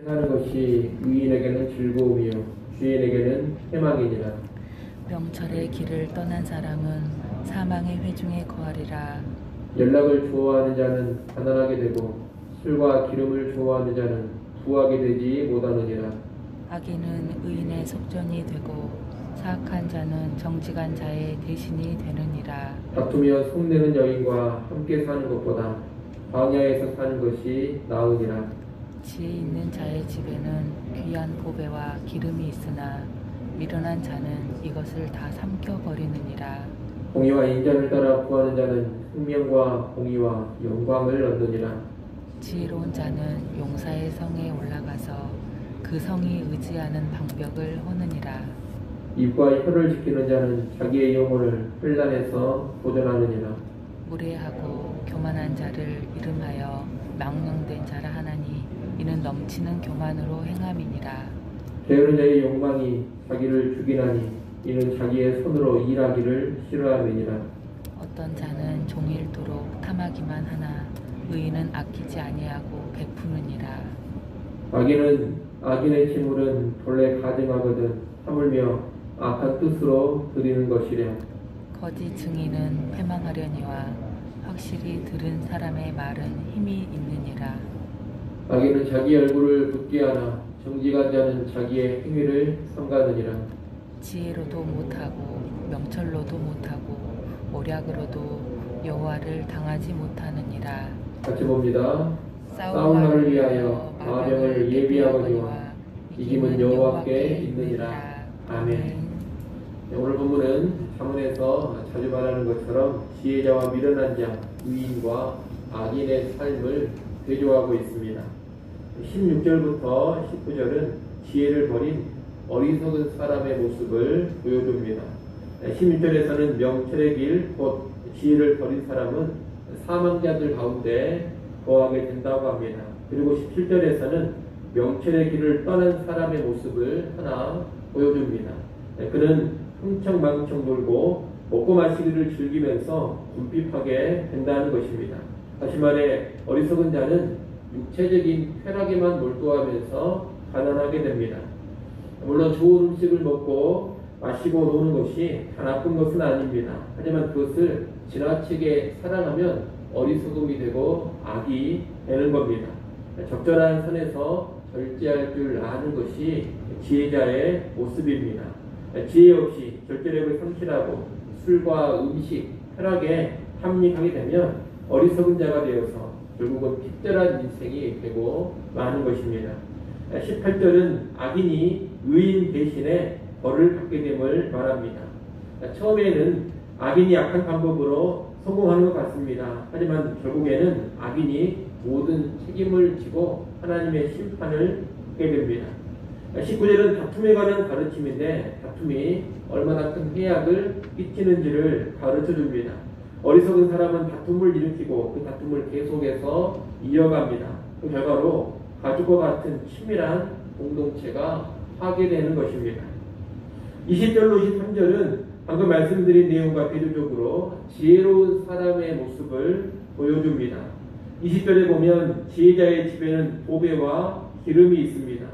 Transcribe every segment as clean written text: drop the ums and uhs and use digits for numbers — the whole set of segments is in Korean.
하는 것이 의인에게는 즐거움이요 죄인에게는 희망이니라. 명철의 길을 떠난 사람은 사망의 회중에 거하리라. 연락을 좋아하는 자는 가난하게 되고 술과 기름을 좋아하는 자는 부하게 되지 못하느니라. 악인은 의인의 속전이 되고 사악한 자는 정직한 자의 대신이 되느니라. 다투며 속내는 여인과 함께 사는 것보다 광야에서 사는 것이 나으니라. 지혜 있는 자의 집에는 귀한 보배와 기름이 있으나 미련한 자는 이것을 다 삼켜버리느니라. 공의와 인자를 따라 구하는 자는 생명과 공의와 영광을 얻느니라. 지혜로운 자는 용사의 성에 올라가서 그 성이 의지하는 방벽을 허느니라. 입과 혀를 지키는 자는 자기의 영혼을 혼란에서 보존하느니라. 무례하고 교만한 자를 이름하여 망령된 자라 하나니 이는 넘치는 교만으로 행함이니라. 게으른 자의 욕망이 자기를 죽이나니 이는 자기의 손으로 일하기를 싫어함이니라. 어떤 자는 종일토록 탐하기만 하나 의인은 아끼지 아니하고 베푸느니라. 악인의 재물은 본래 가증하거든 하물며 악한 뜻으로 드리는 것이랴. 거짓 증인은 패망하려니와 확실히 들은 사람의 말은 힘이 있느니라. 악인은 자기 얼굴을 붓게 하나 정직한 자는 자기의 행위를 삼가느니라. 지혜로도 못하고 명철로도 못하고 모략으로도 여호와를 당하지 못하느니라. 같이 봅니다. 싸울 날을 위하여 마병을 예비하거니와 이김은 여호와께 있느니라. 아멘. 오늘 본문은 잠언에서 자주 말하는 것처럼 지혜자와 미련한 자, 의인과 악인의 삶을 대조하고 있습니다. 16절부터 19절은 지혜를 버린 어리석은 사람의 모습을 보여줍니다. 16절에서는 명철의 길, 곧 지혜를 버린 사람은 사망자들 가운데 거하게 된다고 합니다. 그리고 17절에서는 명철의 길을 떠난 사람의 모습을 하나 보여줍니다. 그는 흥청망청 놀고 먹고 마시기를 즐기면서 궁핍하게 된다는 것입니다. 다시 말해 어리석은 자는 육체적인 쾌락에만 몰두하면서 가난하게 됩니다. 물론 좋은 음식을 먹고 마시고 노는 것이 다 나쁜 것은 아닙니다. 하지만 그것을 지나치게 사랑하면 어리석음이 되고 악이 되는 겁니다. 적절한 선에서 절제할 줄 아는 것이 지혜자의 모습입니다. 지혜 없이 절제력을 상실하고 술과 음식, 쾌락에 함닉하게 되면 어리석은 자가 되어서 결국은 핍절한 인생이 되고 마는 것입니다. 18절은 악인이 의인 대신에 벌을 받게 됨을 말합니다. 처음에는 악인이 악한 방법으로 성공하는 것 같습니다. 하지만 결국에는 악인이 모든 책임을 지고 하나님의 심판을 받게 됩니다. 19절은 다툼에 관한 가르침인데 다툼이 얼마나 큰 해악을 끼치는지를 가르쳐줍니다. 어리석은 사람은 다툼을 일으키고 그 다툼을 계속해서 이어갑니다. 그 결과로 가족과 같은 친밀한 공동체가 파괴되는 것입니다. 20절로 23절은 방금 말씀드린 내용과 비교적으로 지혜로운 사람의 모습을 보여줍니다. 20절에 보면 지혜자의 집에는 보배와 기름이 있습니다.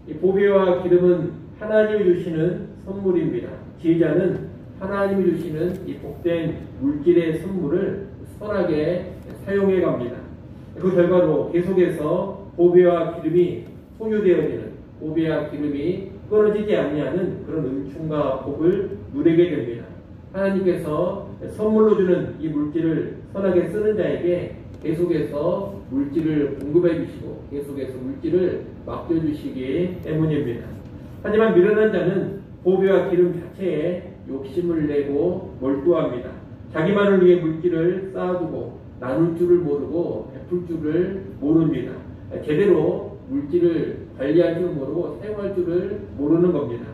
이 보배와 기름은 하나님이 주시는 선물입니다. 지혜자는 하나님이 주시는 이 복된 물질의 선물을 선하게 사용해 갑니다. 그 결과로 계속해서 보배와 기름이 소유되어지는, 보배와 기름이 끊어지지 아니하는 그런 은총과 복을 누리게 됩니다. 하나님께서 선물로 주는 이 물질을 선하게 쓰는 자에게 계속해서 물질을 공급해 주시고 계속해서 물질을 맡겨주시기 때문입니다. 하지만 미련한 자는 보배와 기름 자체에 욕심을 내고 몰두합니다. 자기만을 위해 물질을 쌓아두고 나눌 줄을 모르고 베풀 줄을 모릅니다. 제대로 물질을 관리할 줄 모르고 사용할 줄을 모르는 겁니다.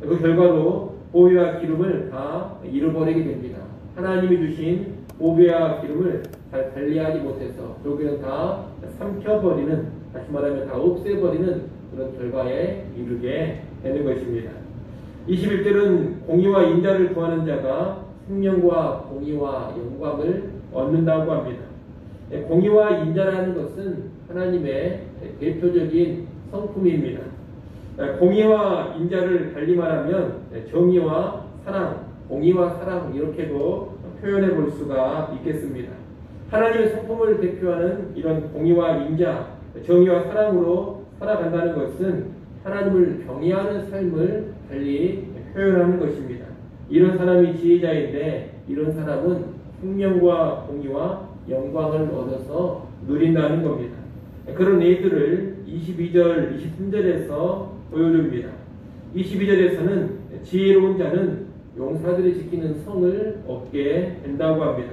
그 결과로 보배와 기름을 다 잃어버리게 됩니다. 하나님이 주신 보배와 기름을 잘 관리하지 못해서 결국에는 다 삼켜버리는, 다시 말하면 다 없애버리는 그런 결과에 이르게 되는 것입니다. 21절은 공의와 인자를 구하는 자가 생명과 공의와 영광을 얻는다고 합니다. 공의와 인자라는 것은 하나님의 대표적인 성품입니다. 공의와 인자를 달리 말하면 정의와 사랑, 공의와 사랑 이렇게도 표현해 볼 수가 있겠습니다. 하나님의 성품을 대표하는 이런 공의와 인자, 정의와 사랑으로 살아간다는 것은 하나님을 경외하는 삶을 달리 표현하는 것입니다. 이런 사람이 지혜자인데 이런 사람은 생명과 공의와 영광을 얻어서 누린다는 겁니다. 그런 예들을 22절, 23절에서 보여줍니다. 22절에서는 지혜로운 자는 용사들이 지키는 성을 얻게 된다고 합니다.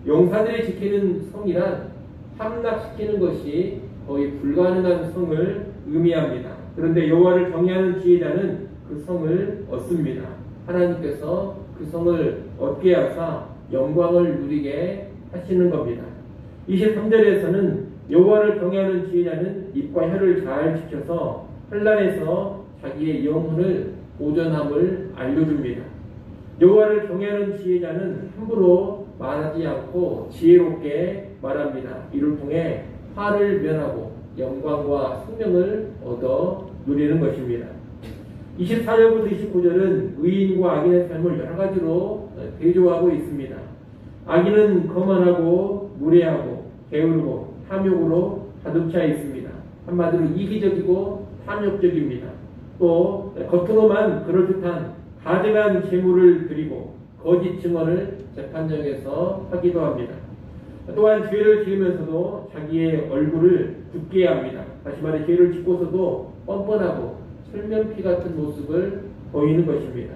용사들이 지키는 성이란 함락시키는 것이 거의 불가능한 성을 의미합니다. 그런데 여호와를 경외하는 지혜자는 그 성을 얻습니다. 하나님께서 그 성을 얻게 하사 영광을 누리게 하시는 겁니다. 23절에서는 여호와를 경외하는 지혜자는 입과 혀를 잘 지켜서 환난에서 자기의 영혼을 보존함을 알려줍니다. 여호와를 경외하는 지혜자는 함부로 말하지 않고 지혜롭게 말합니다. 이를 통해 화를 면하고 영광과 생명을 얻어 누리는 것입니다. 24절부터 29절은 의인과 악인의 삶을 여러 가지로 대조하고 있습니다. 악인은 거만하고 무례하고 게으르고 탐욕으로 가득 차 있습니다. 한마디로 이기적이고 탐욕적입니다. 또 겉으로만 그럴듯한 가증한 재물을 드리고 거짓 증언을 재판정에서 하기도 합니다. 또한 죄를 지으면서도 자기의 얼굴을 굽게 합니다. 다시 말해 죄를 짓고서도 뻔뻔하고 철면피 같은 모습을 보이는 것입니다.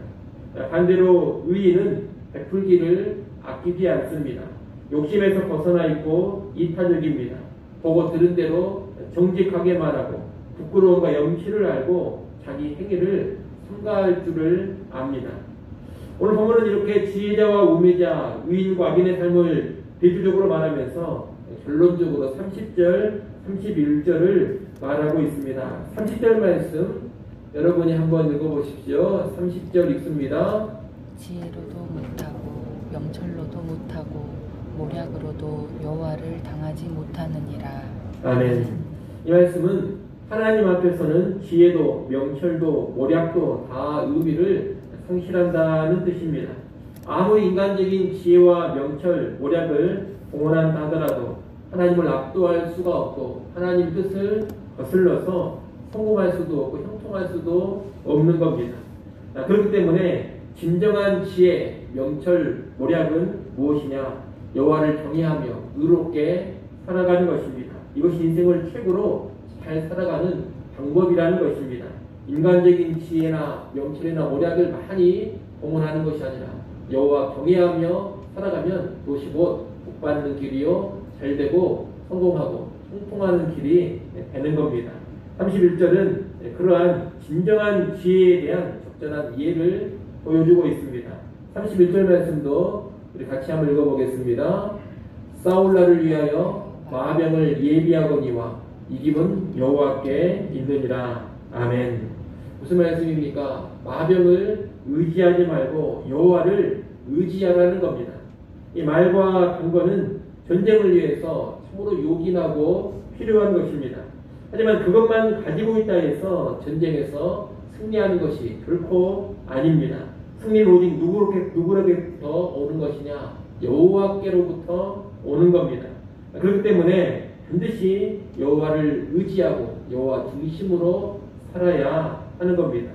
반대로 의인은 베풀기를 아끼지 않습니다. 욕심에서 벗어나 있고 이타적입니다. 보고 들은 대로 정직하게 말하고 부끄러움과 염치를 알고 자기 행위를 삼가할 줄을 압니다. 오늘 본문은 이렇게 지혜자와 우매자, 의인과 악인의 삶을 대표적으로 말하면서 결론적으로 30절, 31절을 말하고 있습니다. 30절 말씀 여러분이 한번 읽어보십시오. 30절 읽습니다. 지혜로도 못하고 명철로도 못하고 모략으로도 여호와를 당하지 못하느니라. 아멘. 이 말씀은 하나님 앞에서는 지혜도 명철도 모략도 다 의미를 상실한다는 뜻입니다. 아무리 인간적인 지혜와 명철, 모략을 공헌한다 하더라도 하나님을 압도할 수가 없고 하나님 뜻을 거슬러서 성공할 수도 없고 형통할 수도 없는 겁니다. 그렇기 때문에 진정한 지혜, 명철, 모략은 무엇이냐? 여호와를 경외하며 의롭게 살아가는 것입니다. 이것이 인생을 최고로 잘 살아가는 방법이라는 것입니다. 인간적인 지혜나 명철이나 모략을 많이 공헌하는 것이 아니라 여호와 경외하며 살아가면 그것이 곧 복받는 길이요 잘되고 성공하고 형통하는 길이 되는 겁니다. 31절은 그러한 진정한 지혜에 대한 적절한 이해를 보여주고 있습니다. 31절 말씀도 우리 같이 한번 읽어보겠습니다. 싸울날을 위하여 마병을 예비하거니와 이김은 여호와께 있느니라. 아멘. 무슨 말씀입니까? 마병을 의지하지 말고 여호와를 의지하라는 겁니다. 이 말과 근거는 전쟁을 위해서 참으로 요긴하고 필요한 것입니다. 하지만 그것만 가지고 있다 해서 전쟁에서 승리하는 것이 결코 아닙니다. 승리는 오직 누구로부터 오는 것이냐? 여호와께로부터 오는 겁니다. 그렇기 때문에 반드시 여호와를 의지하고 여호와 중심으로 살아야 하는 겁니다.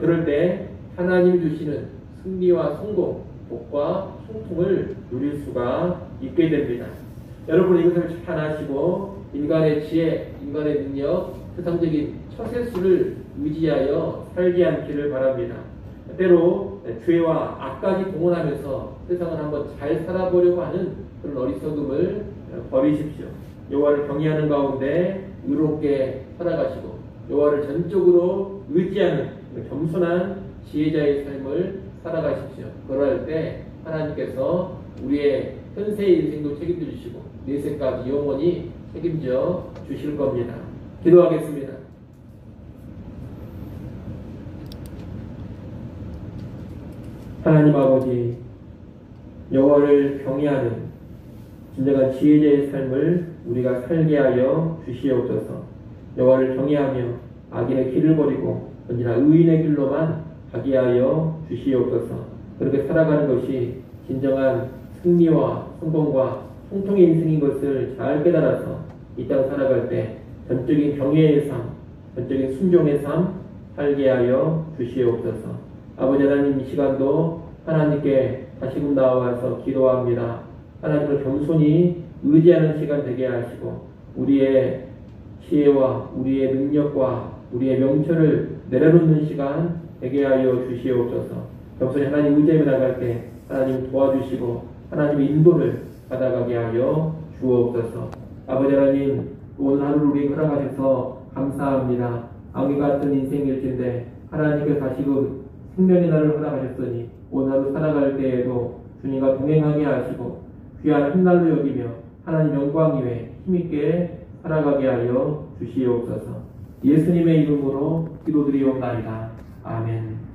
그럴 때 하나님 주시는 승리와 성공, 복과 형통을 누릴 수가 있게 됩니다. 여러분 이것을 잘 아시고 인간의 지혜, 인간의 능력, 세상적인 처세술을 의지하여 살지 않기를 바랍니다. 때로 죄와 악까지 동원하면서 세상을 한번 잘 살아보려고 하는 그런 어리석음을 버리십시오. 여호와를 경외하는 가운데 의롭게 살아가시고 여호와를 전적으로 의지하는 겸손한 지혜자의 삶을 살아가십시오. 그럴 때 하나님께서 우리의 현세의 인생도 책임져 주시고 내세까지 영원히 책임져 주실 겁니다. 기도하겠습니다. 하나님 아버지, 여호와를 경외하는 진정한 지혜자의 삶을 우리가 살게 하여 주시옵소서. 여호와를 경외하며 악인의 길을 버리고 언제나 의인의 길로만 가게 하여 주시옵소서. 그렇게 살아가는 것이 진정한 승리와 성공과 통통의 인생인 것을 잘 깨달아서 이 땅 살아갈 때 전적인 경외의 삶, 전적인 순종의 삶 살게 하여 주시옵소서. 아버지 하나님, 이 시간도 하나님께 다시금 나와서 기도합니다. 하나님을 겸손히 의지하는 시간 되게 하시고 우리의 지혜와 우리의 능력과 우리의 명철을 내려놓는 시간 되게 하여 주시옵소서. 겸손히 하나님 의지하며 나갈 때 하나님 도와주시고 하나님의 인도를 받아가게 하여 주옵소서. 아버지 하나님, 오늘 하루를 우리에게 허락하셔서 감사합니다. 악의 같은 인생일진데 하나님께서 다시금 생명의 날을 허락하셨으니 오늘 하루 살아갈 때에도 주님과 동행하게 하시고 귀한 한 날로 여기며 하나님 영광 위에 힘있게 살아가게 하여 주시옵소서. 예수님의 이름으로 기도드리옵나이다. 아멘.